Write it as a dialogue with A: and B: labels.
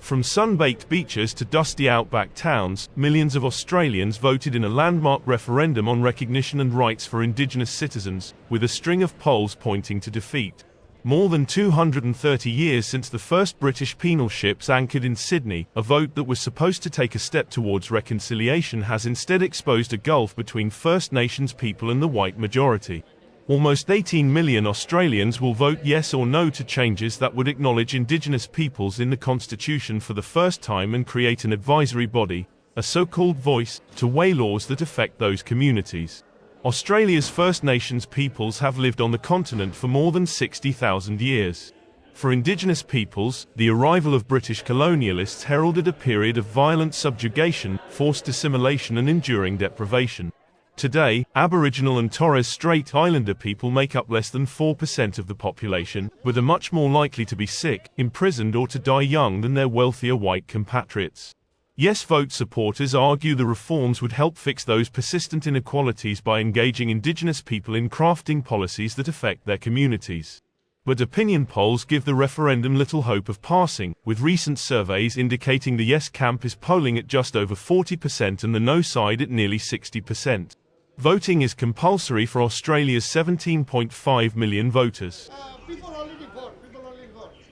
A: From sun-baked beaches to dusty outback towns, millions of Australians voted in a landmark referendum on recognition and rights for Indigenous citizens, with a string of polls pointing to defeat. More than 230 years since the first British penal ships anchored in Sydney, a vote that was supposed to take a step towards reconciliation has instead exposed a gulf between First Nations people and the white majority. Almost 18 million Australians will vote yes or no to changes that would acknowledge Indigenous peoples in the Constitution for the first time and create an advisory body, a so-called voice, to weigh laws that affect those communities. Australia's First Nations peoples have lived on the continent for more than 60,000 years. For Indigenous peoples, the arrival of British colonialists heralded a period of violent subjugation, forced assimilation and enduring deprivation. Today, Aboriginal and Torres Strait Islander people make up less than 4% of the population, but are much more likely to be sick, imprisoned or to die young than their wealthier white compatriots. Yes vote supporters argue the reforms would help fix those persistent inequalities by engaging Indigenous people in crafting policies that affect their communities. But opinion polls give the referendum little hope of passing, with recent surveys indicating the yes camp is polling at just over 40% and the no side at nearly 60%. Voting is compulsory for Australia's 17.5 million voters.
B: People already